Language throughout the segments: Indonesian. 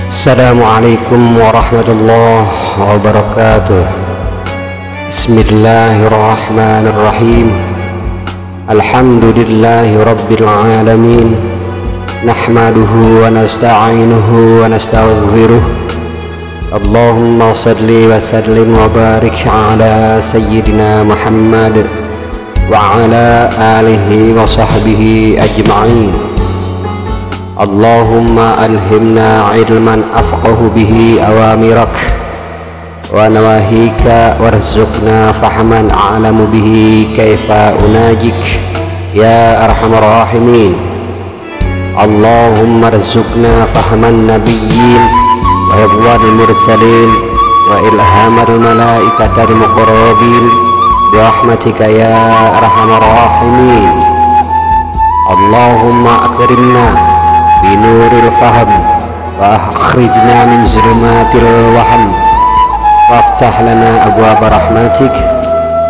Assalamualaikum warahmatullahi wabarakatuh. Bismillahirrahmanirrahim. Alhamdulillahi rabbil alamin. Nahmaduhu wa nasta'inuhu wa nastaghfiruh. Allahumma salli wa sallim wa barik ala sayyidina Muhammad wa ala alihi wa sahbihi ajma'in. Allahumma alhimna ilman afqahu bihi awamirak wa nawahika warzuqna fahman a'lamu bihi kaifa unajik ya arhamar rahimin. Allahumma arzuqna fahman nabiyyin wa hifdhal mursalin wa ilhamal malaikatil muqarrabin bi rahmatika ya arhamar rahimin. Allahumma akrimna binuril faham wa akhrijna min zulumatil waham waftah lana abwaab rahmatik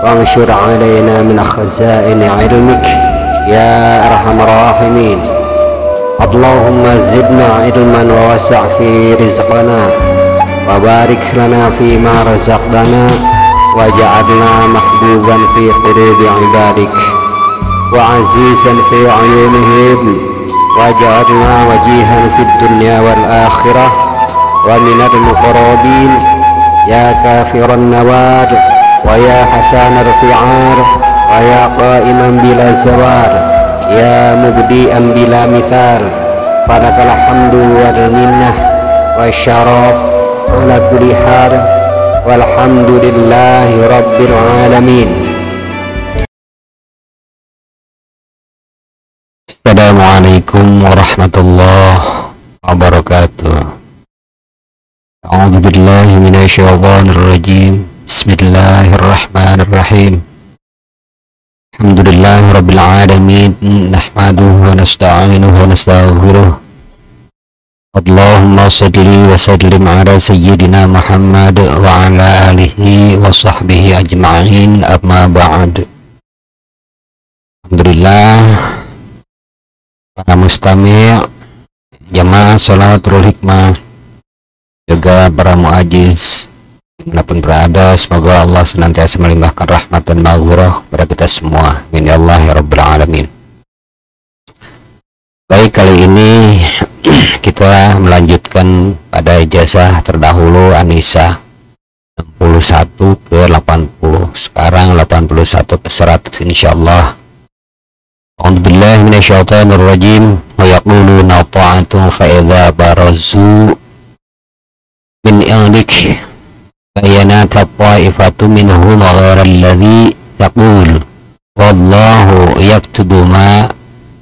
wa anshur alaina min khazaini ilmik ya arhamar rahimin. Allahumma zidna ilman wa wasi' fi rizqana wa barik lana fi ma razaqtana waj'alna mahbuban fi qulubi ibadik wa azizan fi ayunihim waj'alna wajihan fid dunya wal akhirah wa minal muqarrabin ya kafiran nawad wa ya hasanar fi'ar wa ya qa'iman bila zawar ya mubdi'an bila mithal falakal hamdu wal minnah wa syaraf ala kulli hal walhamdulillahi rabbil alamin. Assalamualaikum warahmatullahi wabarakatuh. A'udzu billahi minasyaitonir rajim. Bismillahirrahmanirrahim. Alhamdulillahirabbil alamin. Nahmaduhu wa nasta'inuhu wa nastaghfiruh. Allahumma shalli wa sallim ala sayyidina Muhammad wa ala alihi wa sahbihi ajma'in. Amma ba'd. Alhamdulillah, para mustami' jamaah sholatul hikmah, juga para muajiz dimanapun berada, semoga Allah senantiasa melimpahkan rahmat dan maghfirah kepada kita semua. Amin ya Allah ya rabbal alamin. Baik, kali ini kita melanjutkan pada ijazah terdahulu An-Nisa 61 ke 80, sekarang 81 ke 100 insyaallah. A'udzu billahi minasyaitonir rajim. Wa yaquluna ta'atu fa idza barazu min indik bayanat ta'ifatu minhum ghayra alladhi taqul wallahu yaktubu ma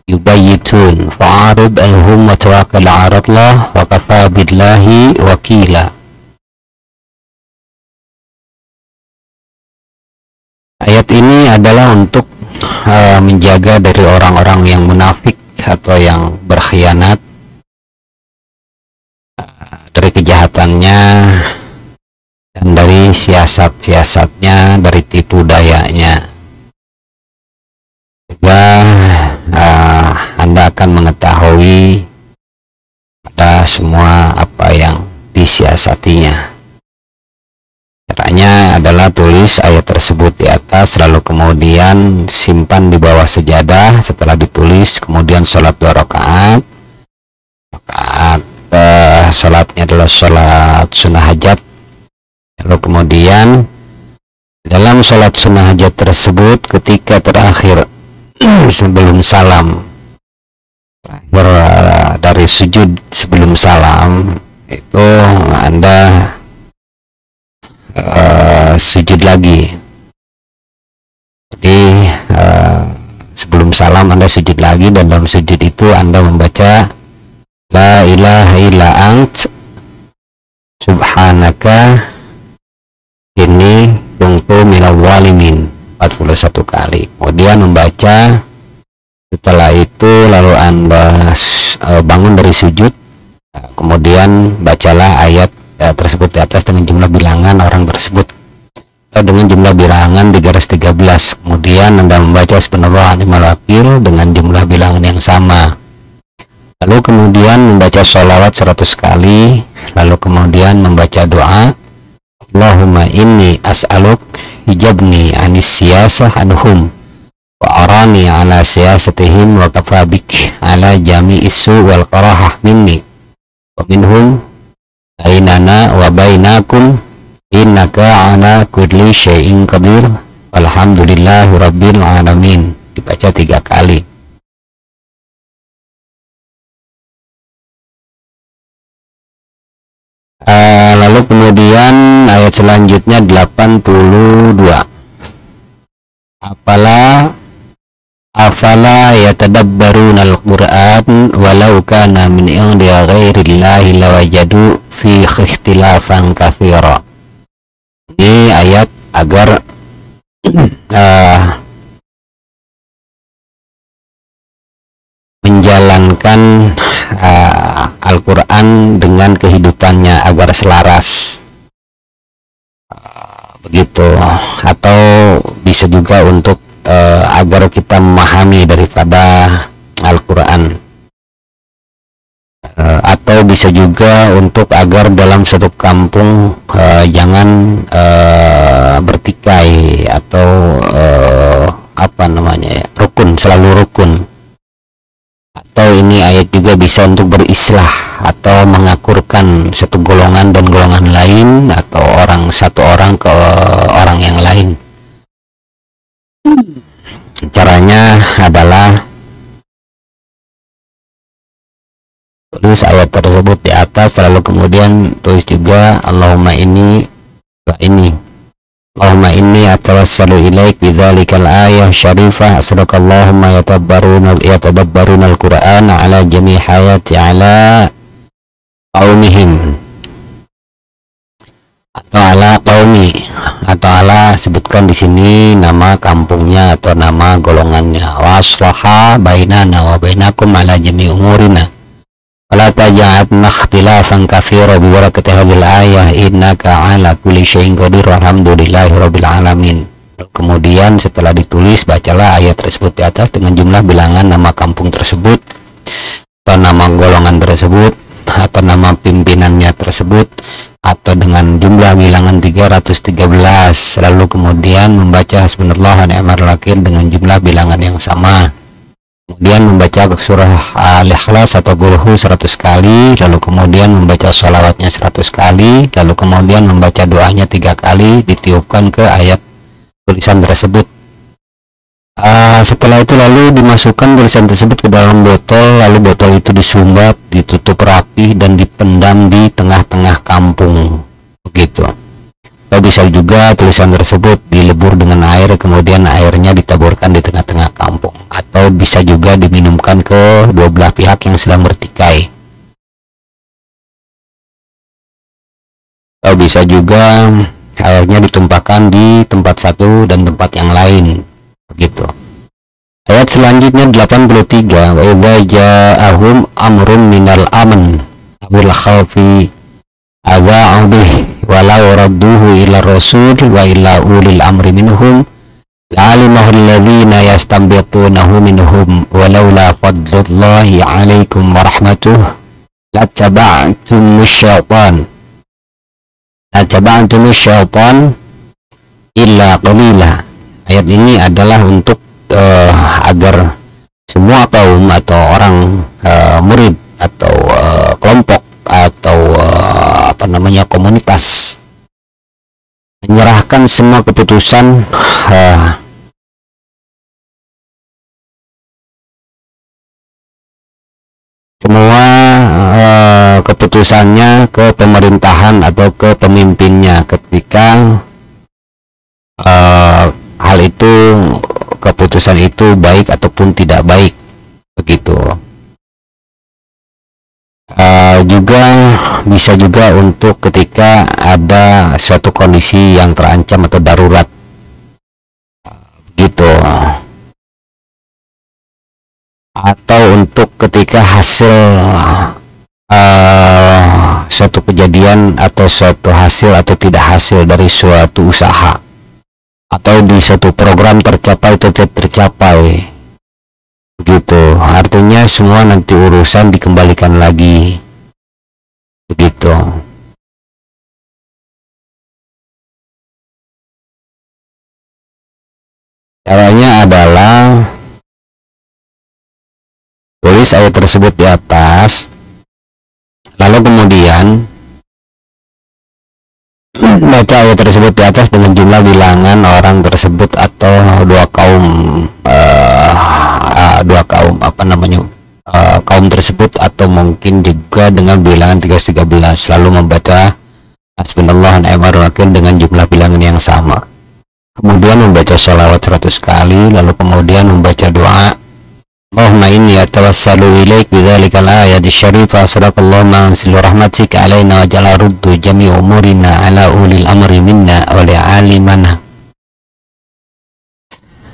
yubayyitun fa'arid anhum wa tawakkal 'ala Allah wa kafa billahi wakila. Ayat ini adalah untuk menjaga dari orang-orang yang munafik atau yang berkhianat, dari kejahatannya dan dari siasat-siasatnya, dari tipu dayanya. Juga Anda akan mengetahui pada semua apa yang disiasatinya. Caranya adalah tulis ayat tersebut di atas, lalu kemudian simpan di bawah sejadah. Setelah ditulis, kemudian sholat 2 rakaat. Sholatnya adalah sholat sunnah hajat. Lalu kemudian dalam sholat sunnah hajat tersebut, ketika terakhir sebelum salam, dari sujud sebelum salam, itu Anda sujud lagi. Jadi sebelum salam Anda sujud lagi, dan dalam sujud itu Anda membaca la ilaha illa ant subhanaka inni kuntu minadh dhalimin 41 kali. Kemudian membaca, setelah itu lalu Anda bangun dari sujud, kemudian bacalah ayat tersebut di atas dengan jumlah bilangan orang tersebut, atau dengan jumlah bilangan 313. Kemudian Anda membaca subhanallah ni'mal wakil dengan jumlah bilangan yang sama. Lalu kemudian membaca sholawat 100 kali lalu kemudian membaca doa, Allahumma inni as'aluk hijabni anis siyasah anhum wa arani ala siyasatihim wa kafabik ala jami'is su wal qarahah minni wa minhum bainana wa bainakum innaka ala kulli syai'in qadir alhamdulillahi rabbil alamin. Dibaca 3 kali. Lalu kemudian ayat selanjutnya 82. Afala yatadabbaruna al-Qur'an walau kana min indi ghairillahi lawajadu fi ikhtilafan katsira. Ini ayat agar menjalankan Al-Quran dengan kehidupannya agar selaras, begitu. Atau bisa juga untuk agar kita memahami daripada Al-Quran, atau bisa juga untuk agar dalam satu kampung jangan bertikai atau rukun, selalu rukun. Atau ini ayat juga bisa untuk berislah atau mengakurkan satu golongan dan golongan lain, atau satu orang ke orang yang lain. Caranya adalah tulis ayat tersebut di atas, lalu kemudian tulis juga Allahumma inni atawassalu ilaik bidzalikal ayah syarifah asrakallahumma yatadabbaruna al-Qur'an ala jami' hayati ala qaumihim atau ala qaumi, atau ala sebutkan di sini nama kampungnya atau nama golongannya. Waslaha bainana wa bainakum ala jami' umurina wala taj'alna ikhtilafan katsira bi barakati hadhil ayah innaka ala kulli syai'in qadir alhamdulillahi rabbil alamin. Kemudian setelah ditulis, bacalah ayat tersebut di atas dengan jumlah bilangan nama kampung tersebut atau nama golongan tersebut atau nama pimpinannya tersebut, atau dengan jumlah bilangan 313. Lalu kemudian membaca hasbunallah wa ni'mal wakil dengan jumlah bilangan yang sama. Kemudian membaca surah Al-Ikhlas atau Qul 100 kali, lalu kemudian membaca sholawatnya 100 kali, lalu kemudian membaca doanya 3 kali, ditiupkan ke ayat tulisan tersebut. Setelah itu lalu dimasukkan tulisan tersebut ke dalam botol, lalu botol itu disumbat, ditutup rapi dan dipendam di tengah-tengah kampung, begitu. Atau bisa juga tulisan tersebut dilebur dengan air, kemudian airnya ditaburkan di tengah-tengah kampung, atau bisa juga diminumkan ke dua belah pihak yang sedang bertikai. Atau bisa juga airnya ditumpahkan di tempat satu dan tempat yang lain, begitu. Ayat selanjutnya 83. Wa idza ja'ahum amrun minal amn awil khawfi adha'u bih walau radduhu ila rasul wa ila ulil amri minhum la'alimahu alladhina yastanbitunahu minhum walaula fadlullahi 'alaikum wa rahmatuhu lattaba'tumus syaitan illa qalila. Ayat ini adalah untuk agar semua kaum atau orang murid atau kelompok atau komunitas menyerahkan semua keputusan keputusannya ke pemerintahan atau ke pemimpinnya ketika hal itu, keputusan itu baik ataupun tidak baik, begitu. Juga bisa juga untuk ketika ada suatu kondisi yang terancam atau darurat, begitu. Atau untuk ketika hasil suatu kejadian atau suatu hasil atau tidak hasil dari suatu usaha, atau di suatu program tercapai atau tidak tercapai, begitu. Artinya semua nanti urusan dikembalikan lagi, begitu. Caranya adalah tulis ayat tersebut di atas, lalu kemudian baca ayat tersebut di atas dengan jumlah bilangan orang tersebut atau dua kaum kaum tersebut, atau mungkin juga dengan bilangan 13 lalu membaca hasbunallahu wa ni'mal wakil dengan jumlah bilangan yang sama, kemudian membaca sholawat 100 kali, lalu kemudian membaca doa Allahumma inni atawassalu ilaik bidzalikal ayati syarifah sadaqallahu ma'ansilu rahmatika alaina wa ja'ala ruddu jami' umurina ala ulil amri minna wa li'alimana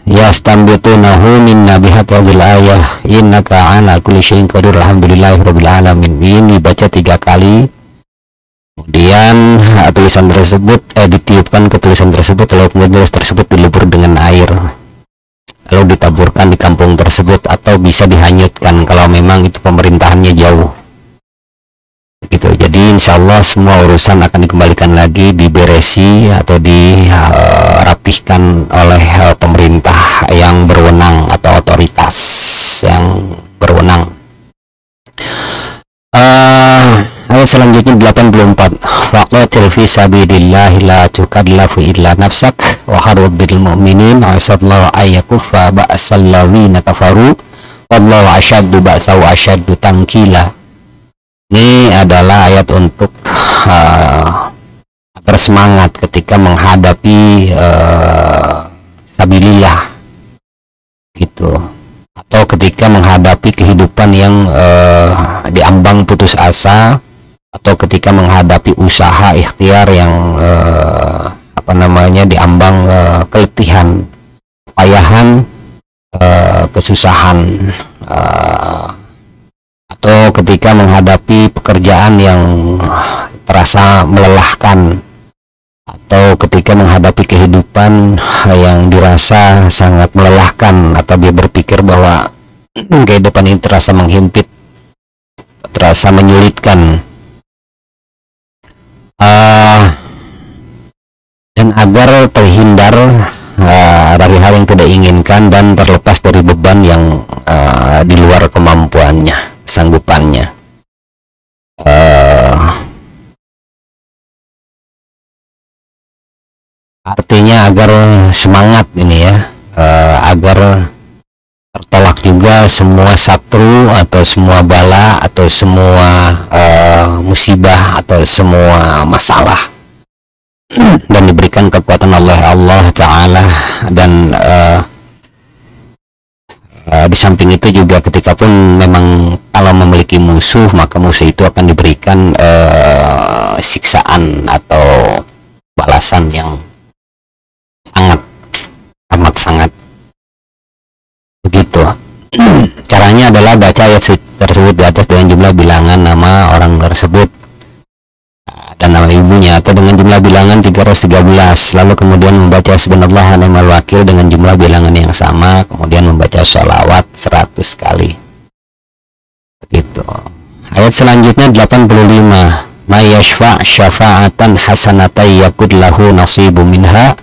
yastambitunahu minna bihaqadil ayah innaka ala kulli syai'in qadir alhamdulillahi rabbil alamin. Ini baca 3 kali, kemudian tulisan tersebut ditiupkan ke tulisan tersebut, lalu kemudian tulisan tersebut dilebur dengan air lalu ditaburkan di kampung tersebut, atau bisa dihanyutkan kalau memang itu pemerintahannya jauh gitu. Jadi insya Allah semua urusan akan dikembalikan lagi, diberesi atau dirapihkan oleh pemerintah yang berwenang atau otoritas yang berwenang. Ayat selanjutnya 84, waqatil fi sabilillahi la tukallafu illa nafsak wa harudil mu'minin asallahu ayyakuffa ba'sal ladzina kafaru wallahu asyaddu ba'sa wa asyaddu tankila. Ini adalah ayat untuk agar semangat ketika menghadapi sabilillah gitu, atau ketika menghadapi kehidupan yang diambang putus asa, atau ketika menghadapi usaha ikhtiar yang diambang keletihan, kepayahan, kesusahan, atau ketika menghadapi pekerjaan yang terasa melelahkan, atau ketika menghadapi kehidupan yang dirasa sangat melelahkan, atau dia berpikir bahwa kehidupan ini terasa menghimpit, terasa menyulitkan, dan agar terhindar dari hal yang tidak inginkan dan terlepas dari beban yang di luar kemampuannya, sanggupannya. Artinya agar semangat ini ya, agar tertolak juga semua satru atau semua bala atau semua musibah atau semua masalah, dan diberikan kekuatan oleh Allah Ta'ala. Dan di samping itu juga ketika pun memang kalau memiliki musuh, maka musuh itu akan diberikan siksaan atau balasan yang amat sangat begitu. Caranya adalah baca ayat tersebut di atas dengan jumlah bilangan nama orang tersebut dan nama ibunya, atau dengan jumlah bilangan 313, lalu kemudian membaca subhanallah wa ni'mal wakil dengan jumlah bilangan yang sama, kemudian membaca sholawat 100 kali begitu. Ayat selanjutnya 85, may yashfa' syafa'atan hasanatan yakul lahu nasibu minha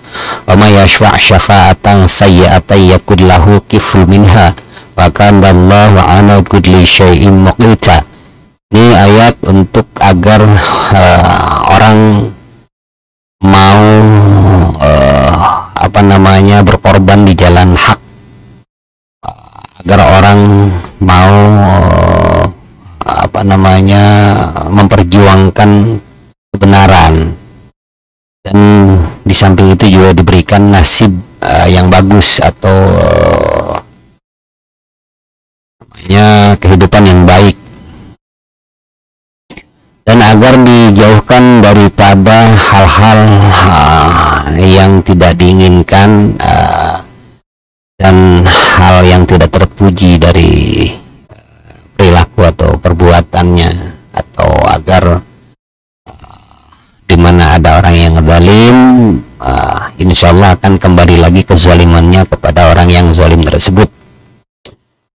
wa may yashfa' syafa'atan sayyi'atan yakul lahu kiflu minha wa kana Allahu 'ala kulli syai'in muqita. Ini ayat untuk agar orang mau berkorban di jalan hak, agar orang mau memperjuangkan kebenaran, dan di samping itu juga diberikan nasib yang bagus atau kehidupan yang baik, dan agar dijauhkan daripada hal-hal yang tidak diinginkan dan hal yang tidak terpuji dari perilaku atau perbuatannya, atau agar di mana ada orang yang zalim, insya Allah akan kembali lagi kezalimannya kepada orang yang zalim tersebut.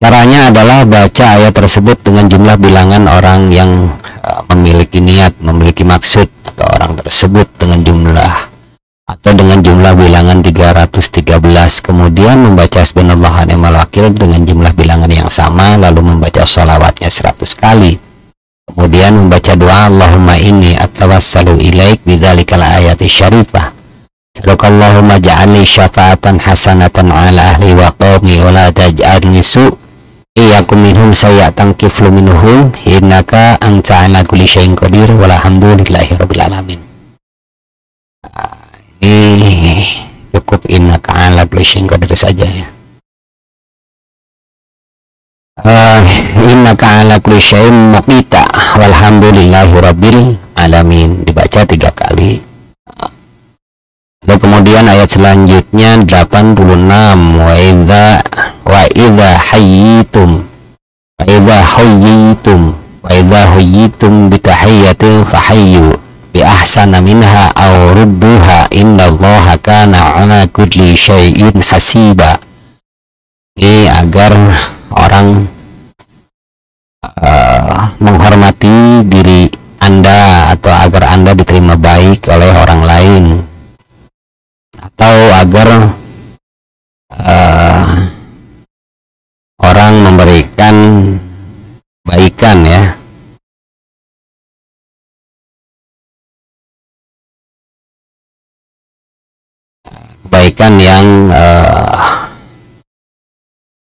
Caranya adalah baca ayat tersebut dengan jumlah bilangan orang yang memiliki niat, memiliki maksud, atau orang tersebut dengan jumlah atau dengan jumlah bilangan 313, kemudian membaca hasbunallahu wa ni'mal wakil dengan jumlah bilangan yang sama, lalu membaca sholawatnya 100 kali, kemudian membaca doa Allahumma inni atawassalu ilaik bidzalikal ayati syarifah sadaqallahumma ja'alni syafa'atan hasanatan ala ahli wa qaumi wa la taj'alni su' iyakum minhum sayyatan kiflu minhum innaka anta ala kulli syai'in qadir walhamdulillahi rabbil alamin. Ini cukup innaka ala kulli syai'in qadir saja ya. Innaka ala kulli syai'in muqita walhamdulillahi rabbil alamin dibaca 3 kali. Lalu kemudian ayat selanjutnya 86, wa idza hayyitum bi tahiyyatin fahayyu bi ahsana minha aw rudduha innallaha kana ala kulli syai'in hasiba. Ini agar orang menghormati diri Anda, atau agar Anda diterima baik oleh orang lain, atau agar orang memberikan baikan ya, kebaikan yang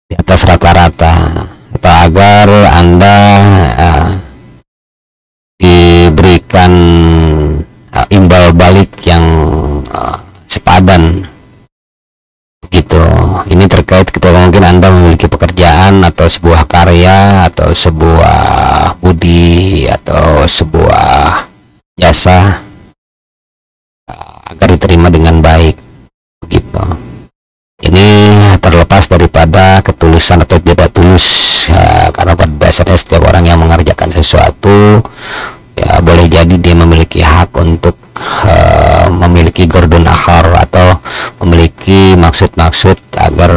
di atas rata-rata, atau agar Anda diberikan imbal balik yang sepadan gitu. Ini terkait ketika mungkin Anda memiliki pekerjaan atau sebuah karya atau sebuah budi atau sebuah jasa, agar diterima dengan baik begitu. Ini terlepas daripada ketulusan atau tidak tulus ya, karena pada dasarnya setiap orang yang mengerjakan sesuatu ya boleh jadi dia memiliki hak untuk memiliki gordon akhar atau memiliki maksud-maksud agar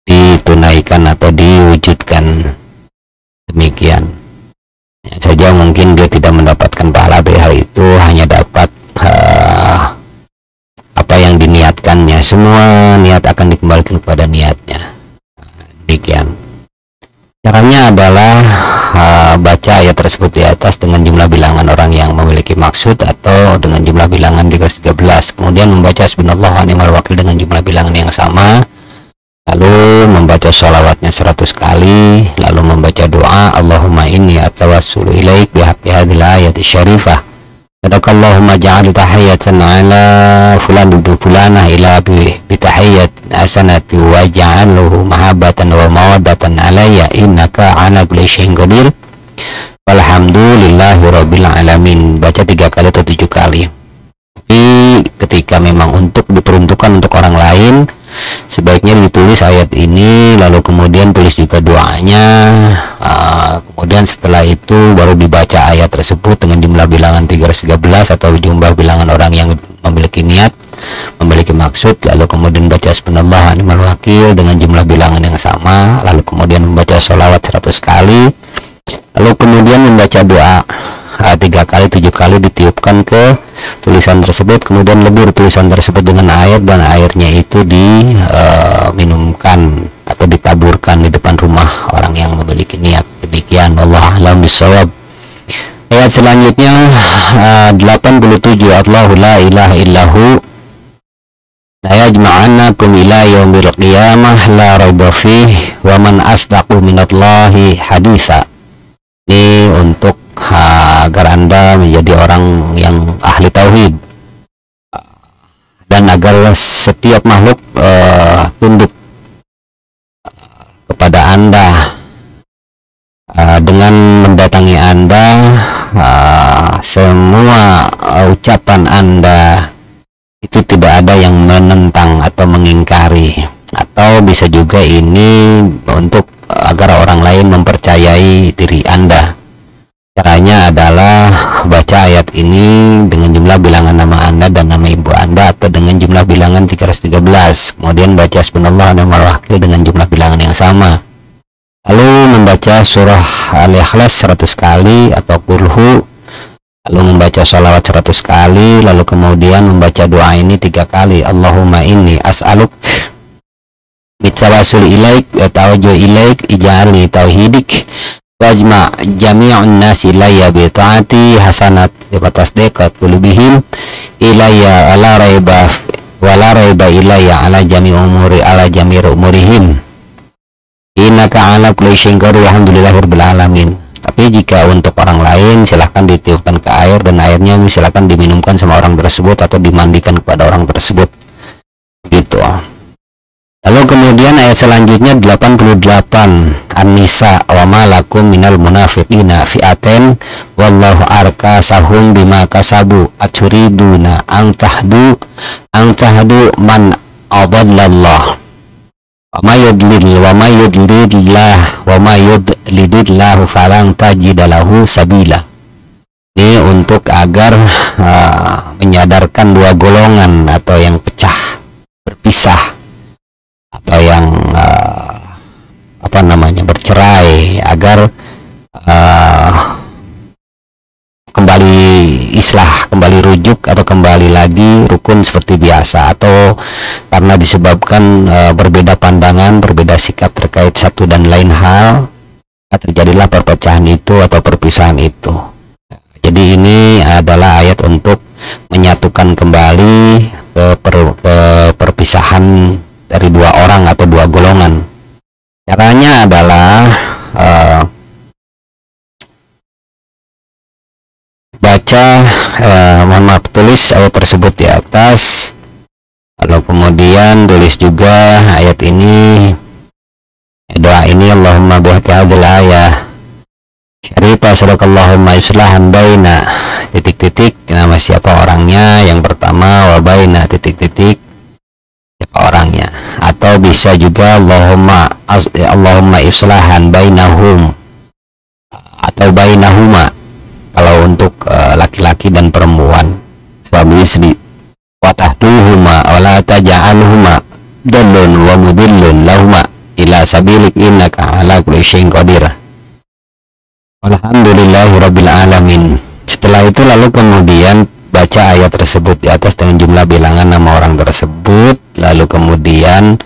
ditunaikan atau diwujudkan demikian ya, saja mungkin dia tidak mendapatkan pahala dari hal itu, hanya dapat apa yang diniatkannya. Semua niat akan dikembalikan kepada niatnya. Demikian caranya adalah baca ayat tersebut di atas dengan jumlah bilangan orang yang memiliki maksud atau dengan jumlah bilangan 313, kemudian membaca hasbunallahu wa ni'mal wakil dengan jumlah bilangan yang sama, lalu membaca sholawatnya 100 kali, lalu membaca doa Allahumma inni atawassulu ilaik bihaqqi hadhil ayati syarifah sadaqallahumma ja'al tahiyatan ala fulan dudu fulana ila bitahiyyat hasanati wa ja'alhu mahabbatan wa mawaddatan alayya innaka ala kulli syai'in qadir walhamdulillahi rabbil alamin. Baca 3 kali atau 7 kali. Tapi ketika memang untuk diperuntukkan untuk orang lain, sebaiknya ditulis ayat ini, lalu kemudian tulis juga doanya, kemudian setelah itu baru dibaca ayat tersebut dengan jumlah bilangan 313 atau jumlah bilangan orang yang memiliki niat, memiliki maksud, lalu kemudian baca hasbunallahu wa ni'mal wakil dengan jumlah bilangan yang sama, lalu kemudian membaca sholawat 100 kali, lalu kemudian membaca doa 3 kali 7 kali ditiupkan ke tulisan tersebut, kemudian lebur tulisan tersebut dengan air dan airnya itu diminumkan atau ditaburkan di depan rumah orang yang memiliki niat. Demikian, Allah a'lam bishawab. Ayat selanjutnya 87, Allahu la ilaha illahu la yajma'annakum ila yaumil qiyamah la raiba fihi wa man asdaqu minallahi haditsa. Ini untuk agar Anda menjadi orang yang ahli tauhid dan agar setiap makhluk tunduk kepada Anda dengan mendatangi Anda. Semua ucapan Anda itu tidak ada yang menentang atau mengingkari, atau bisa juga ini untuk agar orang lain mempercayai diri Anda. Caranya adalah baca ayat ini dengan jumlah bilangan nama Anda dan nama ibu Anda, atau dengan jumlah bilangan 313, kemudian baca hasbunallahu wa ni'mal wakil dengan jumlah bilangan yang sama, lalu membaca surah Al-Ikhlas 100 kali atau kulhu lalu membaca sholawat 100 kali, lalu kemudian membaca doa ini 3 kali. Allahumma inni as'aluk bitawasul ilaik wa tawajjuh ilaik ij'alni tauhidik wajma' jami'un nas ilayya bi ta'ati hasanat wa tasdiqat qulubihim ilayya wala raiba ilayya ala jami' umurihim innaka ala kulli syai'in qadir walhamdulillahirabbil alamin. Tapi jika untuk orang lain silahkan ditiupkan ke air dan airnya silahkan diminumkan sama orang tersebut atau dimandikan kepada orang tersebut gitu. Lalu kemudian ayat selanjutnya 88 An-Nisa wa ma lakum minal munafiqina fi'aten wallahu arkasahum bima kasabu aturiduna an tahdu man adallallah wa ma yudlilillahu falan tajidalahu sabila. Ini untuk agar menyadarkan dua golongan atau yang berpisah atau yang bercerai agar kembali islah, kembali rujuk atau kembali lagi rukun seperti biasa, atau karena disebabkan berbeda pandangan, berbeda sikap terkait satu dan lain hal, terjadilah perpecahan itu atau perpisahan itu. Jadi ini adalah ayat untuk menyatukan kembali ke perpisahan dari dua orang atau dua golongan. Caranya adalah baca, tulis ayat tersebut di atas, lalu kemudian tulis juga ayat ini, doa ini, Allahumma bihaqi hadzal ayah syarifah sadaqallahumma islahan baina titik-titik, nama siapa orangnya, yang pertama wa baina titik-titik siapa orangnya, atau bisa juga Allahumma islahan bainahum atau bainahuma kalau untuk laki-laki dan perempuan, suami istri, wa tahduhuma wa la taj'alhuma dallun wa mudillun lahuma ila sabilik innaka ala kulli syai'in qadir walhamdulillahirabbil alamin. Setelah itu lalu kemudian baca ayat tersebut di atas dengan jumlah bilangan nama orang tersebut, lalu kemudian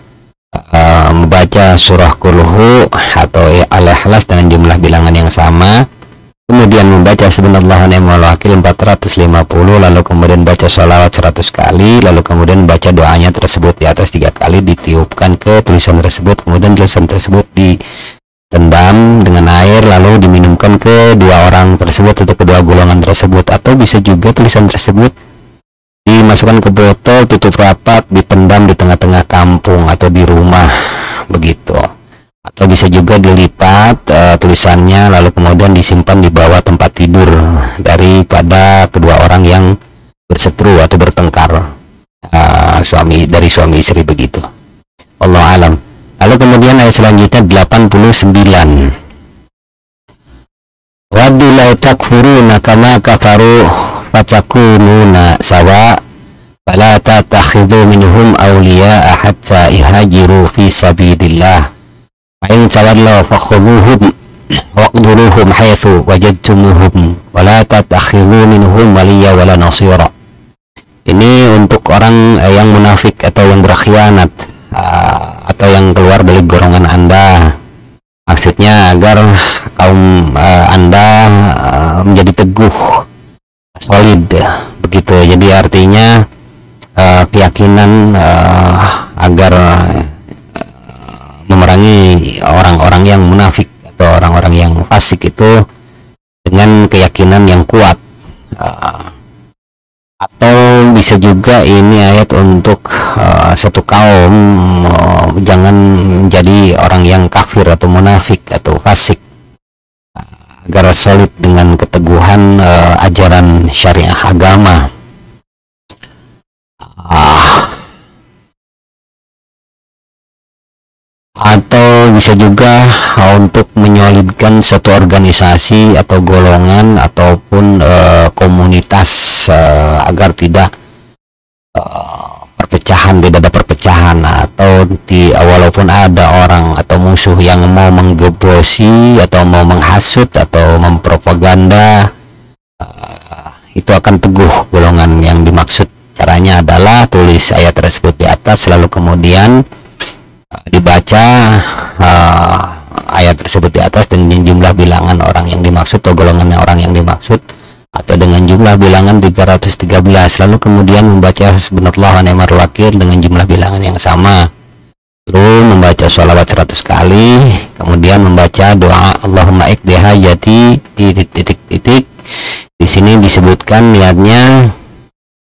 membaca surah Qulhu atau Al-Ikhlas dengan jumlah bilangan yang sama, kemudian membaca subhanallah wa ni'mal wakil 450, lalu kemudian baca sholawat 100 kali, lalu kemudian baca doanya tersebut di atas 3 kali, ditiupkan ke tulisan tersebut, kemudian tulisan tersebut direndam dengan air lalu diminumkan ke dua orang tersebut atau kedua golongan tersebut, atau bisa juga tulisan tersebut dimasukkan ke botol, tutup rapat, dipendam di tengah-tengah kampung atau di rumah begitu, atau bisa juga dilipat tulisannya lalu kemudian disimpan di bawah tempat tidur daripada kedua orang yang berseteru atau bertengkar, suami istri begitu. Wallahu alam. Lalu kemudian ayat selanjutnya 89. Waddu law takfuruna kama kafaru fatakununa sawa fala tattakhidhu minhum awliya'a hatta ihajiru fi sabilillah fa in tawallaw fakhudhuhum waqduluhum haitsu wajadtumuhum wala tattakhidhu minhum waliyya wala nasira. Ini untuk orang yang munafik atau yang berkhianat atau yang keluar dari golongan Anda. Maksudnya agar kaum Anda menjadi teguh, solid begitu. Jadi artinya keyakinan agar memerangi orang-orang yang munafik atau orang-orang yang fasik itu dengan keyakinan yang kuat. Atau bisa juga ini ayat untuk satu kaum jangan menjadi orang yang kafir atau munafik atau fasik, agar solid dengan keteguhan ajaran syariah agama. Atau bisa juga untuk menyolidkan satu organisasi atau golongan ataupun komunitas agar tidak tidak ada perpecahan, atau walaupun ada orang atau musuh yang mau menggebosi atau mau menghasut atau mempropaganda syaratnya adalah tulis ayat tersebut di atas, lalu kemudian dibaca ayat tersebut di atas dengan jumlah bilangan orang yang dimaksud atau golongannya orang yang dimaksud, atau dengan jumlah bilangan 313, lalu kemudian membaca hasbunallahu wa ni'mal wakil dengan jumlah bilangan yang sama, lalu membaca sholawat 100 kali, kemudian membaca doa Allahumma iqdi hajati titik. Di sini disebutkan niatnya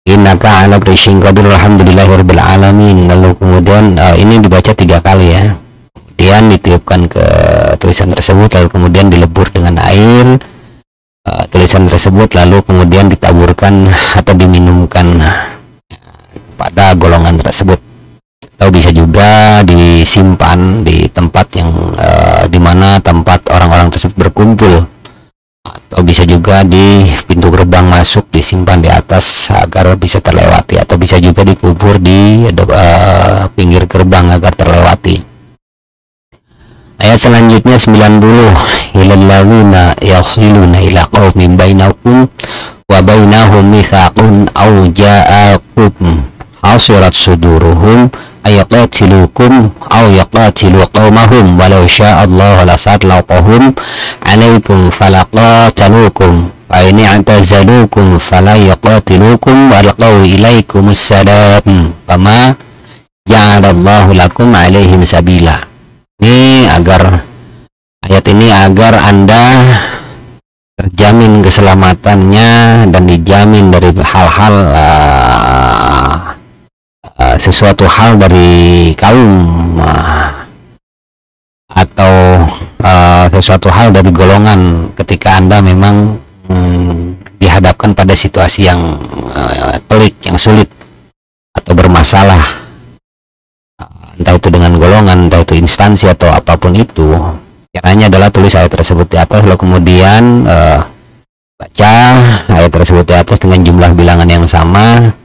innaka ala kulli syai'in qadir alhamdulillahirabbil alamin, lalu kemudian ini dibaca 3 kali ya, kemudian ditiupkan ke tulisan tersebut, lalu kemudian dilebur dengan air tulisan tersebut, lalu kemudian ditaburkan atau diminumkan pada golongan tersebut, atau bisa juga disimpan di tempat yang dimana tempat orang-orang tersebut berkumpul, atau bisa juga di pintu gerbang masuk disimpan di atas agar bisa terlewati, atau bisa juga dikubur di pinggir gerbang agar terlewati. Ayat selanjutnya 90, ilal ladzina yasiluna ila qaumin bainakum wa bainahum mitsaqun aw ja'akum hasirat suduruhum ayaqatilukum aw yaqatilu qaumahum walau sya'allahu lasallaqahum 'alaikum falaqatalukum fa in i'tazalukum fala yaqatilukum walqaw ilaikumus salam fama ja'alallahu lakum 'alaihim sabila. Ini ayat ini agar Anda terjamin keselamatannya dan dijamin dari hal-hal sesuatu hal dari kaum atau sesuatu hal dari golongan ketika Anda memang dihadapkan pada situasi yang pelik, yang sulit atau bermasalah, entah itu dengan golongan, entah itu instansi atau apapun itu. Caranya adalah tulis ayat tersebut di atas, lalu kemudian baca ayat tersebut di atas dengan jumlah bilangan yang sama,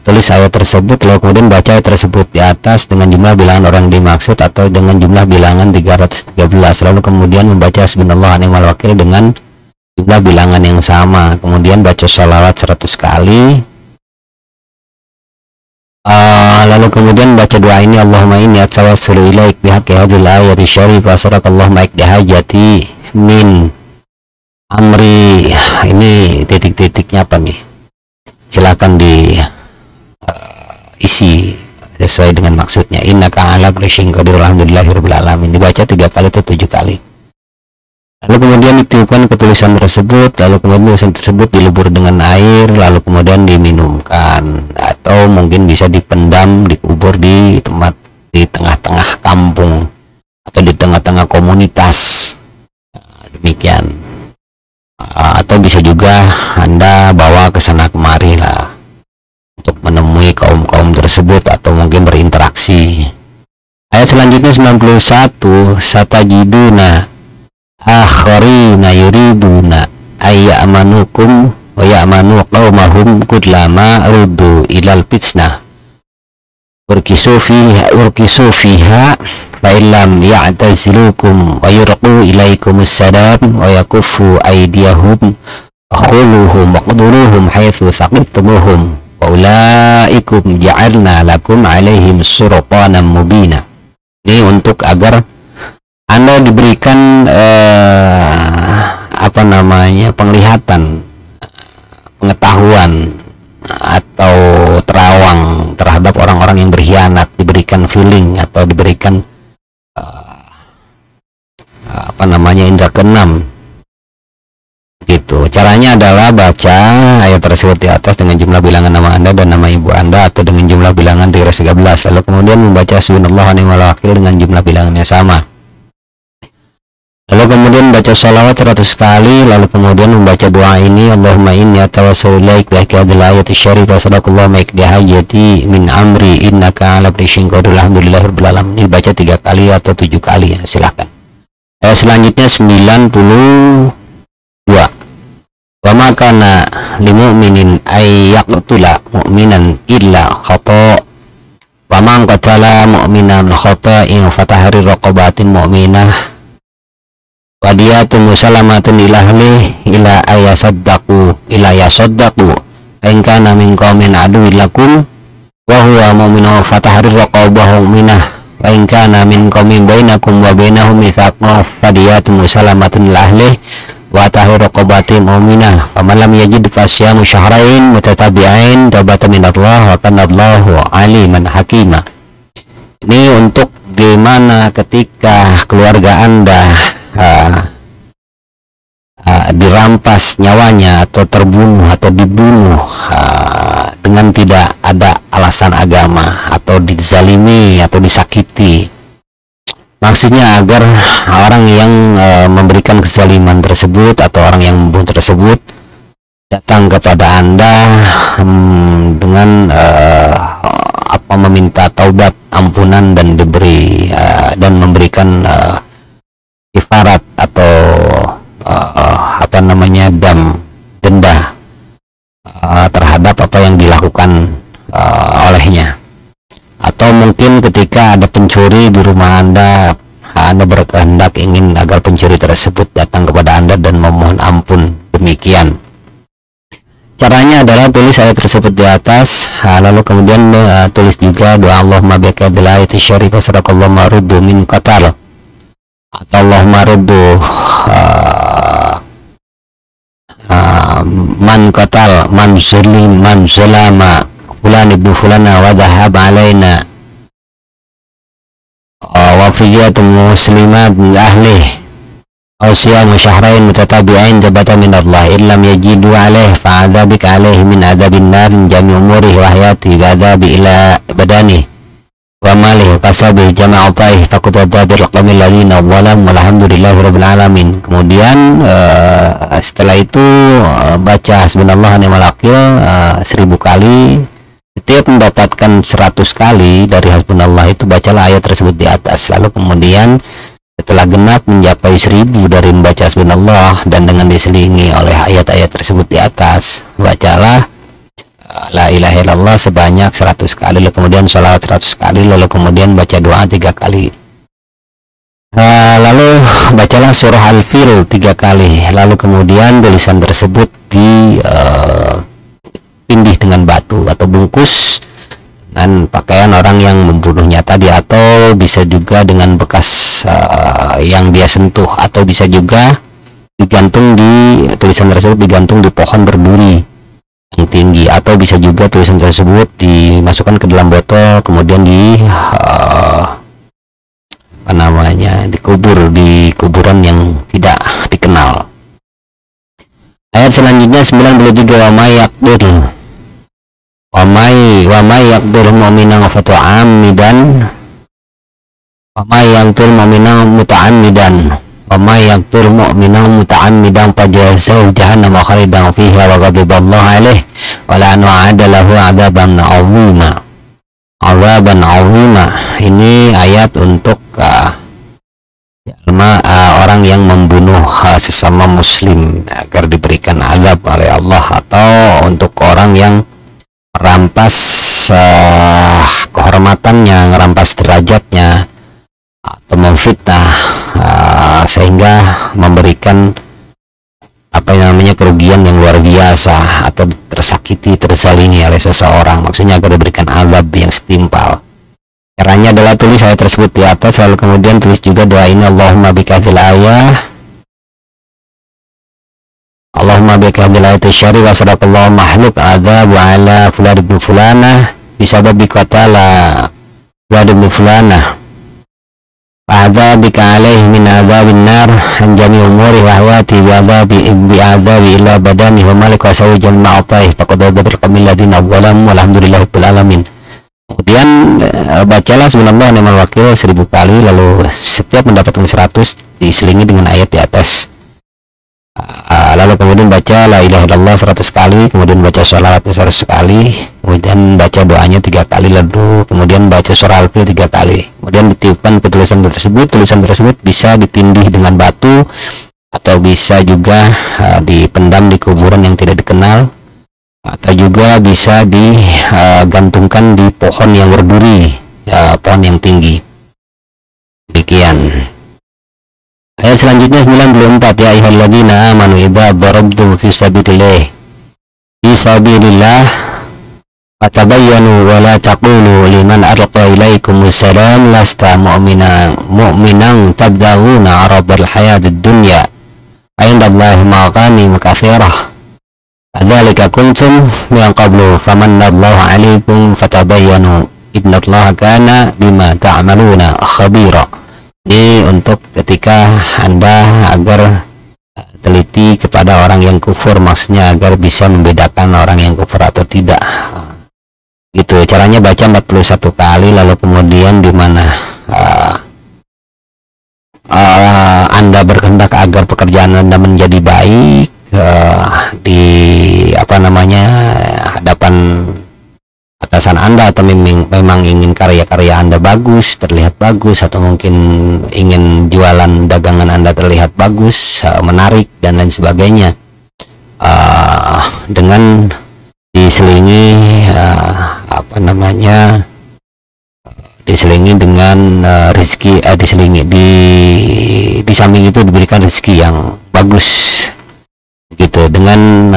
tulis ayat tersebut, lalu kemudian baca ayat tersebut di atas dengan jumlah bilangan orang dimaksud atau dengan jumlah bilangan 313, lalu kemudian membaca hasbunallahu wa ni'mal wakil dengan jumlah bilangan yang sama, kemudian baca sholawat 100 kali. Lalu kemudian baca doa ini, Allahumma inni atawassulu ilaik bihaqqi hadhil ayati syarif wa sadaqallahumma iqdi hajati min amri. Ini titik-titiknya apa nih? Silakan isi sesuai dengan maksudnya. Innaka ala kulli syai'in qadir alhamdulillahirabbil alamin. Dibaca 3 kali atau 7 kali. Lalu kemudian ditiupkan ke tulisan tersebut, lalu kemudian tulisan tersebut dilebur dengan air, lalu kemudian diminumkan, atau mungkin bisa dipendam, dikubur di tempat di tengah-tengah kampung atau di tengah-tengah komunitas, demikian. Atau bisa juga Anda bawa ke sana kemari lah untuk menemui kaum-kaum tersebut atau mungkin berinteraksi. Ayat selanjutnya 91, satajiduna akharina yuriduna ayyamanukum wa ya'manu qaumahum kullama ruddu ilal fitnah urkisu fiha fa illam ya'tazilukum wa yurqu ilaikumus salam wa yakuffu aydiyahum akhuluhum wa quduluhum haitsu saqibtumuhum wa ulaikum ja'alna lakum alaihim sultanan mubina. Ini untuk agar Anda diberikan penglihatan, pengetahuan atau terawang terhadap orang-orang yang berkhianat, diberikan feeling atau diberikan indra keenam gitu. Caranya adalah baca ayat tersebut di atas dengan jumlah bilangan nama Anda dan nama ibu Anda atau dengan jumlah bilangan 313, lalu kemudian membaca hasbunallahu wa ni'mal wakil dengan jumlah bilangannya sama. Lalu kemudian baca sholawat 100 kali, lalu kemudian membaca doa ini, Allahumma inni atawassulu ilaik bihaqqi hadhil ayati syarif wa sadaqallahu ma iqdi hajati min amri innaka ala kulli syai'in qadir alhamdulillahirabbil alamin. Dibaca 3 kali atau 7 kali ya, silakan. Selanjutnya 92. Wa ma kana lil mu'minin ay yaqtula mu'minan illa khata' wa man qatala mu'minan khata'in fatahrir raqabatin mu'minah wadiyatun musalamatun ilahli ila ayasaddaqu in kana min qaumin aduwwin lakum wa huwa mu'minun fatahrir raqabah mu'minah wa in kana min qaumin bainakum wa bainahum mitsaqun fadiyatun musalamatun lillahi wa tahrir raqabatin mu'minah faman lam yajid fasyamu syahrain mutatabi'ain taubatan minallah wa kana Allahu aliman hakima. Ini untuk gimana ketika keluarga Anda dirampas nyawanya atau terbunuh atau dibunuh dengan tidak ada alasan agama atau dizalimi atau disakiti. Maksudnya agar orang yang memberikan kezaliman tersebut atau orang yang membunuh tersebut datang kepada Anda dengan meminta taubat, ampunan dan diberi dan memberikan kifarat atau denda terhadap apa yang dilakukan olehnya. Atau mungkin ketika ada pencuri di rumah Anda berkehendak ingin agar pencuri tersebut datang kepada Anda dan memohon ampun. Demikian caranya adalah tulis ayat tersebut di atas, lalu kemudian tulis juga doa Allahumma biaka bilayati syarifah sadaqallahu maruddu min qatal atau Allahumma ruddu man qatal man zulim man zulama fulan ibnu fulana wa dhahab alaina wa fiyatun muslimat ahlih aw siyamu syahrain mutatabi'ain jabatan min Allah illam yajidu alaih fa'adzabik alaihi min adzabin nar jami umurihi wa hayati wa adzabi ila badani wa malih kasabi jama'atai faqad adzabir qamil ladina walam walhamdulillahi rabbil alamin. Kemudian setelah itu baca hasbunallah wa ni'mal wakil 1000 kali. Setiap mendapatkan 100 kali dari hasbunallah itu bacalah ayat tersebut di atas. Lalu kemudian setelah genap mencapai 1000 dari membaca hasbunallah dan dengan diselingi oleh ayat-ayat tersebut di atas, bacalah la ilaha illallah sebanyak 100 kali, lalu kemudian sholawat 100 kali, lalu kemudian baca doa 3 kali. Lalu bacalah surah Al-Fil 3 kali, lalu kemudian tulisan tersebut dipindih dengan batu atau bungkus dengan pakaian orang yang membunuhnya tadi, atau bisa juga dengan bekas yang dia sentuh, atau bisa juga digantung di tulisan tersebut digantung di pohon berduri yang tinggi, atau bisa juga tulisan tersebut dimasukkan ke dalam botol kemudian dikubur di kuburan yang tidak dikenal. Ayat selanjutnya 93, wa may yaqdur mu'minan fata'ammidan wa may yaqdur mu'minan muta'ammidan wa may yaqdur mu'minan muta'ammidan fajazahu jahannam khalidan fiha wa ghadiballahu alaihi wa la'ana lahu 'adaban 'azima. Ini ayat untuk orang yang membunuh sesama muslim agar diberikan azab oleh Allah, atau untuk orang yang merampas kehormatannya, merampas derajatnya, atau memfitnah sehingga memberikan kerugian yang luar biasa atau tersakiti, terzalimi oleh seseorang. Maksudnya agar diberikan azab yang setimpal. Caranya adalah tulis ayat tersebut di atas, lalu kemudian tulis juga doa ini, Allahumma bikadil ayah Allahumma bikadil ayati syari wa sadaqallahu mahluk adzabu ala fulan ibn fulana bisababi qatala fulan ibn fulana fa'adzabika alaihi min adzabin nar an jami umuri wa hayati bi'adzabi ila badani wa malik wa sawi jama'atai faqad adzabir qamil ladina walam walhamdulillahi rabbil alamin. Kemudian bacalah subhanallah ni'mal wakil 1000 kali, lalu setiap mendapatkan 100 diselingi dengan ayat di atas. Lalu kemudian baca la ilaha illallah 100 kali, kemudian baca sholawatnya 100 kali, kemudian baca doanya 3 kali, lalu kemudian baca surah Al-Fil 3 kali. Kemudian ditiupkan ke tulisan tersebut bisa ditindih dengan batu atau bisa juga dipendam di kuburan yang tidak dikenal, atau juga bisa digantungkan di pohon yang berduri, pohon yang tinggi. Demikian. Ayat selanjutnya 94, ya ayyuhalladzina amanu idza darabtum fi sabilillah fi sabilillah fatabayyanu wa la taqulu liman alqa ilaikumus salam lasta mu'minan tabdaguna 'aradal hayatid dunya indallahi maghanim katsirah adzalika kuntum min qablu famannallahu 'alaikum fatabayyanu innallaha kana bima ta'maluna khabira. Ini untuk ketika Anda agar teliti kepada orang yang kufur, maksudnya agar bisa membedakan orang yang kufur atau tidak. Gitu caranya, baca 41 kali, lalu kemudian di mana Anda berkehendak agar pekerjaan Anda menjadi baik di hadapan atasan Anda, atau memang ingin karya-karya Anda bagus, terlihat bagus, atau mungkin ingin jualan dagangan Anda terlihat bagus, menarik dan lain sebagainya, dengan diselingi diselingi dengan rezeki, di samping itu diberikan rezeki yang bagus gitu, dengan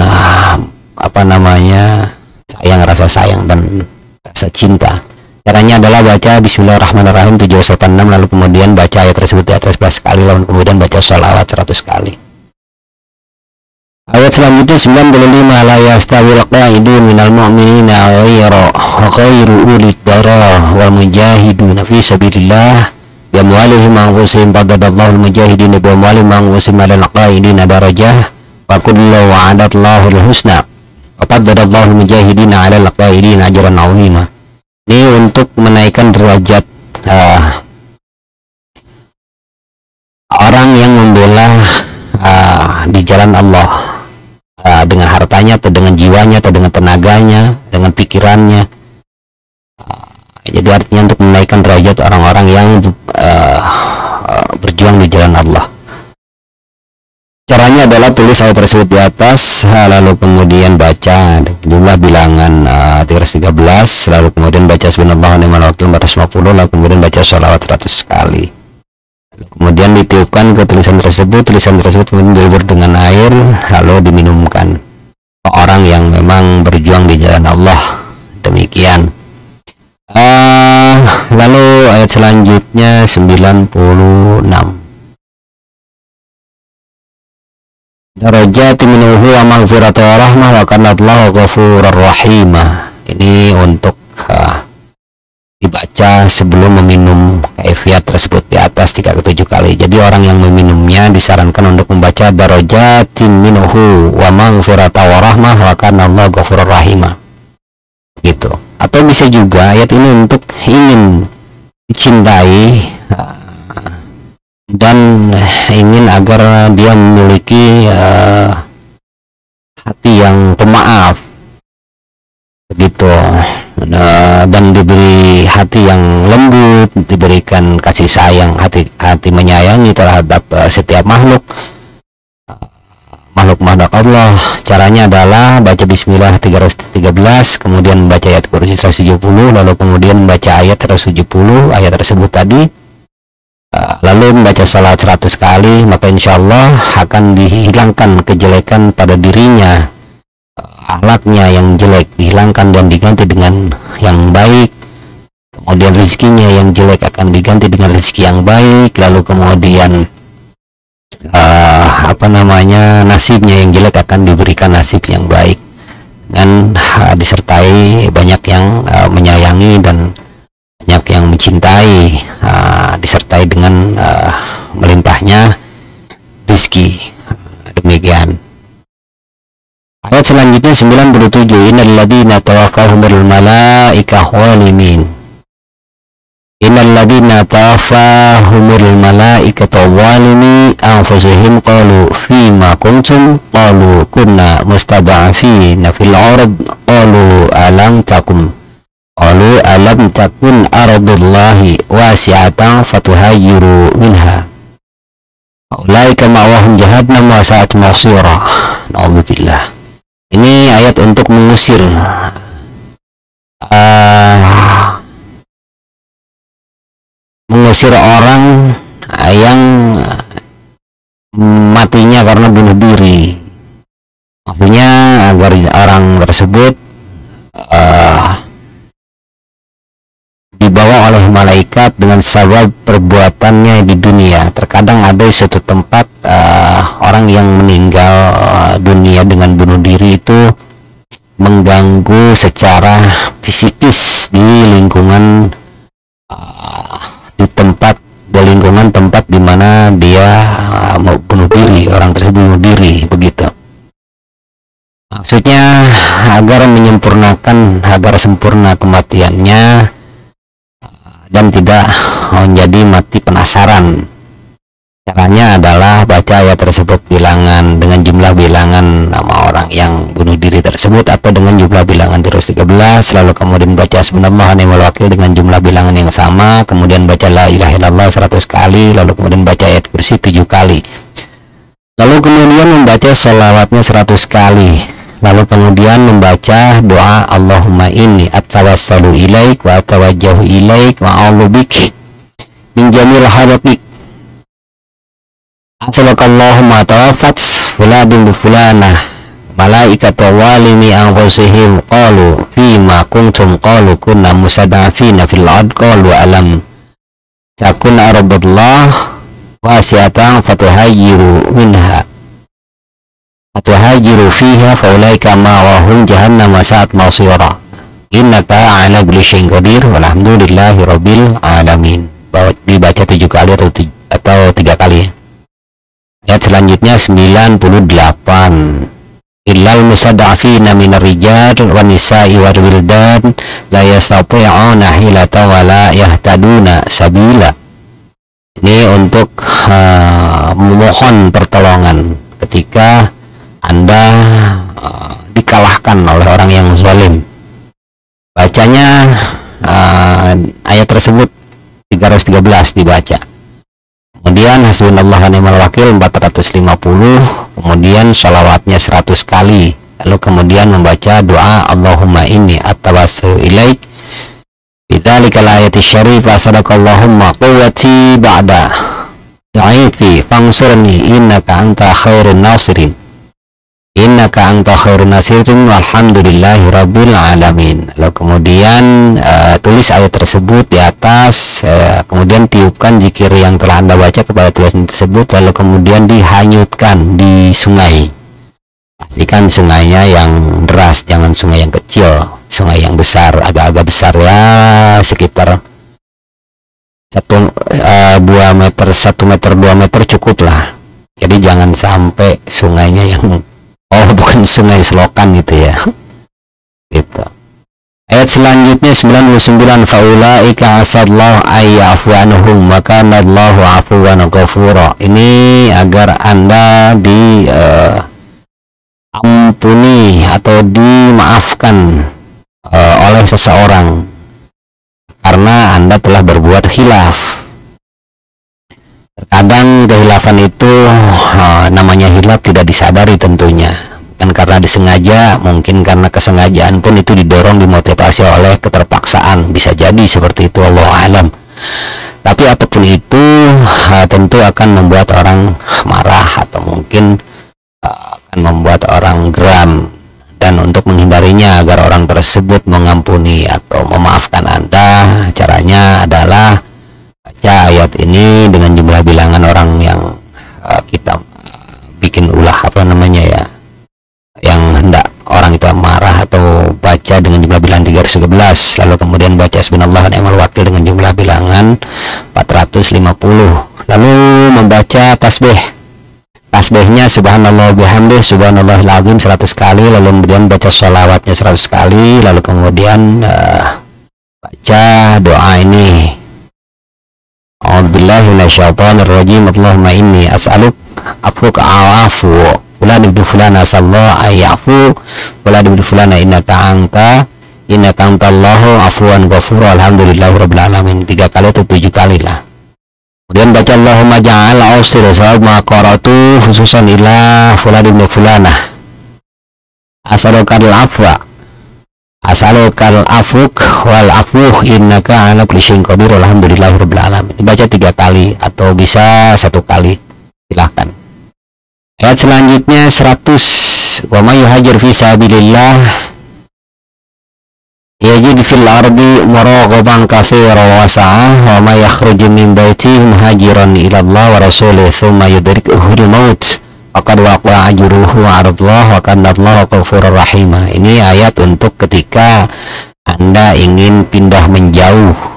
rasa sayang dan rasa cinta. Caranya adalah baca Bismillahirrahmanirrahim 786, lalu kemudian baca ayat tersebut di atas 11 kali, lalu kemudian baca sholawat 100 kali. Ayat selanjutnya 95, la yastawil qa'idun minal mu'minina ghairu ulid darah wal mujahiduna fi sabilillah bi amwalihim wa anfusihim fadadallahu al mujahidina bi amwalihim wa anfusihim 'alal qa'idina darajah wa kullu wa'adallahu al husna wa fadadallahu al mujahidina 'alal qa'idina ajran 'azima. Ini untuk menaikkan derajat orang yang membela di jalan Allah, dengan hartanya atau dengan jiwanya atau dengan tenaganya, dengan pikirannya. Jadi artinya untuk menaikkan derajat orang-orang yang berjuang di jalan Allah. Caranya adalah tulis ayat tersebut di atas, lalu kemudian baca jumlah bilangan 313, lalu kemudian baca subhanallah wa ni'mal wakil 450, lalu kemudian baca sholawat 100 kali. Kemudian ditiupkan ke tulisan tersebut kemudian dilebur dengan air, lalu diminumkan ke orang yang memang berjuang di jalan Allah. Demikian. Lalu ayat selanjutnya 96. Darajati minhu wa maghfiratu wa rahmah wa kana Allahu ghafurur rahimah. Ini untuk dibaca sebelum meminum kaifiat tersebut di atas 37 kali. Jadi orang yang meminumnya disarankan untuk membaca darajatin minhu wa maghfirata wa rahmah wa kana Allahu ghafurur rahimah. Gitu. Atau bisa juga ayat ini untuk ingin dicintai dan ingin agar dia memiliki hati yang pemaaf. Begitu. Dan diberi hati yang lembut, diberikan kasih sayang, hati menyayangi terhadap setiap makhluk Allah. Caranya adalah baca bismillah 313, kemudian membaca ayat kursi 170, lalu kemudian membaca ayat 170 ayat tersebut tadi, lalu membaca salat 100 kali, maka insya Allah akan dihilangkan kejelekan pada dirinya, akhlaknya yang jelek dihilangkan dan diganti dengan yang baik. Kemudian rezekinya yang jelek akan diganti dengan rezeki yang baik. Lalu kemudian nasibnya yang jelek akan diberikan nasib yang baik, dan disertai banyak yang menyayangi dan banyak yang mencintai, disertai dengan melimpahnya rezeki. Demikian. Ayat selanjutnya 97, innal ladzina tawaffahumul malaikatu zalimin. Innal ladzina tawaffahumul malaikatu zalimi anfusihim qalu fima kuntum qalu kunna mustad'afina fil ard qalu alam takun ardullahi wasi'atan fatuhayyiru minha ulaika ma'wahum jahannam wa sa'at masira. Na'udzubillah. Ini ayat untuk mengusir orang yang matinya karena bunuh diri. Maksudnya agar orang tersebut dibawa oleh malaikat dengan sebab perbuatannya di dunia. Terkadang ada di suatu tempat orang yang meninggal dunia dengan bunuh diri itu mengganggu secara psikis di lingkungan tempat di mana dia mau bunuh diri, orang tersebut bunuh diri, begitu. Maksudnya agar sempurna kematiannya dan tidak menjadi mati penasaran. Caranya adalah baca ayat tersebut bilangan dengan jumlah bilangan nama orang yang bunuh diri tersebut atau dengan jumlah bilangan terus 13, lalu kemudian baca subhanallah ni'mal wakil dengan jumlah bilangan yang sama, kemudian baca la ilaha illallah 100 kali, lalu kemudian baca ayat kursi 7 kali, lalu kemudian membaca sholawatnya 100 kali, lalu kemudian membaca doa Allahumma inni atawassalu ilaik wa atawajjahu ilaik wa a'udzubik min jamil hadapik Assalamualaikum tawafat fuladun fulanah malaikatu walimi anfusihim qalu fima kuntum qalu kunna musadafina fil ard qalu alam takun arabullah wasiatan fatuhajiru minha fatuhajiru fiha faulaika ma'wahum jahannam sa'at masira innaka ala kulli syai'in qadir walhamdulillahi rabbil alamin. Dibaca 7 kali atau 3 kali. Ayat selanjutnya 98. Illal musadafina minar rijal wan nisa'i wal wildan la yastati'una hilatan wa la yahtaduna sabila. Ini untuk memohon pertolongan ketika Anda dikalahkan oleh orang yang zalim. Bacanya ayat tersebut 313 dibaca. Kemudian hasbunallah wa ni'mal wakil 450, kemudian sholawatnya 100 kali, lalu kemudian membaca doa Allahumma inni atawassalu ilaik bidzalikal ayati syarifah sadaqallahumma quwwati ba'da da'ifi fangsurni innaka anta khairun nasirin walhamdulillahi rabbil alamin. Lalu kemudian tulis ayat tersebut di atas, kemudian tiupkan zikir yang telah Anda baca kepada tulisan tersebut, lalu kemudian dihanyutkan di sungai. Pastikan sungainya yang deras, jangan sungai yang kecil, sungai yang besar, agak-agak besar ya, sekitar 2 meter, 1 meter, 2 meter cukup lah. Jadi jangan sampai sungainya yang bukan sungai selokan gitu ya. Gitu. Ayat selanjutnya 99, faulaika asallahu ayyafu anhum maka nallahu afuwan ghafura. Ini agar Anda ampuni atau dimaafkan oleh seseorang karena Anda telah berbuat khilaf. Terkadang kehilafan itu namanya hilaf tidak disadari tentunya, bukan karena disengaja, mungkin karena kesengajaan pun itu didorong, dimotivasi oleh keterpaksaan, bisa jadi seperti itu, Allah alam. Tapi apapun itu tentu akan membuat orang marah atau mungkin akan membuat orang geram, dan untuk menghindarinya agar orang tersebut mengampuni atau memaafkan Anda, caranya adalah baca ayat ini dengan jumlah bilangan orang yang kita bikin ulah yang hendak orang itu marah, atau baca dengan jumlah bilangan 311, lalu kemudian baca subhanallah ni'mal wakil dengan jumlah bilangan 450, lalu membaca tasbihnya subhanallah bihamdih subhanallahil azim 100 kali, lalu kemudian baca sholawatnya 100 kali, lalu kemudian baca doa ini, a'udzubillahi minasyaitonirrajim, Allahumma inni as'aluk afwuka afu fulan ibnu fulana sallallahu ayyafu fulan ibnu fulana innaka antallahu afuwan ghafur alhamdulillahi rabbil alamin. 3 kali atau 7 kali lah. Kemudian baca Allahumma ja'al ausir sawab ma qaratu khususan ila fulan ibnu fulana as'alukal afuk wal afuh innaka ala kulli syai'in qadir alhamdulillahi rabbil alamin. Dibaca 3 kali atau bisa 1 kali, silahkan. Ayat selanjutnya 100. Wa may yuhajir fi sabilillah yajid fil ardi muraghaban katsiran wa sa'ah wa may yakhruj min baitihi muhajiran ila Allah wa rasulih thumma yudrikuhu al-maut faqad waqa'a ajruhu 'ala Allah wa kana Allahu ghafurur rahim. Ini ayat untuk ketika Anda ingin pindah menjauh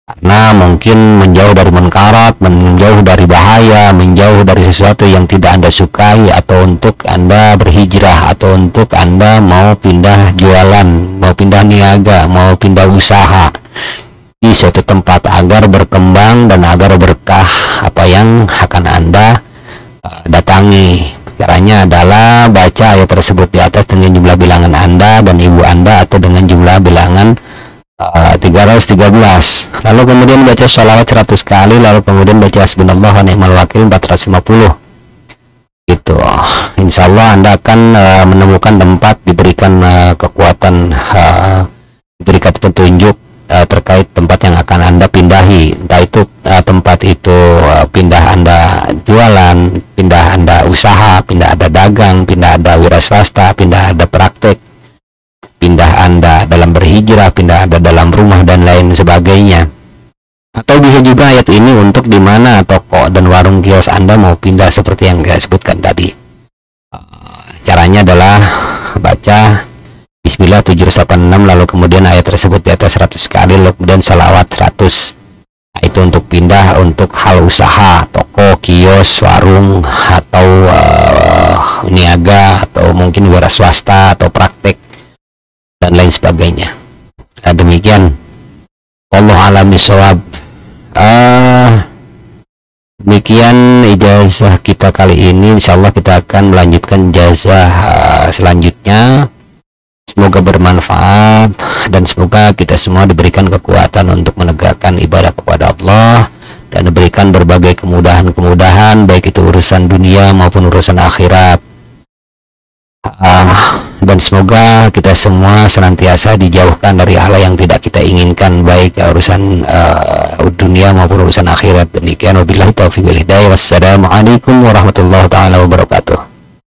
karena mungkin menjauh dari munkarat, menjauh dari bahaya, menjauh dari sesuatu yang tidak Anda sukai, atau untuk Anda berhijrah, atau untuk Anda mau pindah jualan, mau pindah niaga, mau pindah usaha di suatu tempat agar berkembang dan agar berkah apa yang akan Anda datangi. Caranya adalah baca ayat tersebut di atas dengan jumlah bilangan Anda dan ibu Anda, atau dengan jumlah bilangan 313. Lalu kemudian baca sholawat 100 kali, lalu kemudian baca hasbunallah wa ni'mal wakil 450. Gitu. Insya Allah Anda akan menemukan tempat, diberikan kekuatan, diberikan petunjuk terkait tempat yang akan Anda pindahi. Entah itu tempat itu pindah Anda jualan, pindah Anda usaha, pindah Anda dagang, pindah Anda wira swasta, pindah Anda praktek, pindah Anda dalam berhijrah, pindah Anda dalam rumah dan lain sebagainya. Atau bisa juga ayat ini untuk di mana toko dan warung kios Anda mau pindah seperti yang saya sebutkan tadi. Caranya adalah baca Bismillah 786, lalu kemudian ayat tersebut di atas 100 kali, lalu kemudian salawat 100. Nah, itu untuk pindah untuk hal usaha, toko, kios, warung, atau niaga, atau mungkin wira swasta, atau praktek dan lain sebagainya. Demikian wallahu a'lam bishawab. Demikian ijazah kita kali ini. Insyaallah kita akan melanjutkan ijazah selanjutnya. Semoga bermanfaat dan semoga kita semua diberikan kekuatan untuk menegakkan ibadah kepada Allah dan diberikan berbagai kemudahan-kemudahan, baik itu urusan dunia maupun urusan akhirat. Dan semoga kita semua senantiasa dijauhkan dari hal yang tidak kita inginkan, baik urusan dunia maupun urusan akhirat. Demikian wabillahi taufiq wal hidayah. Wassalamualaikum warahmatullahi taala wabarakatuh.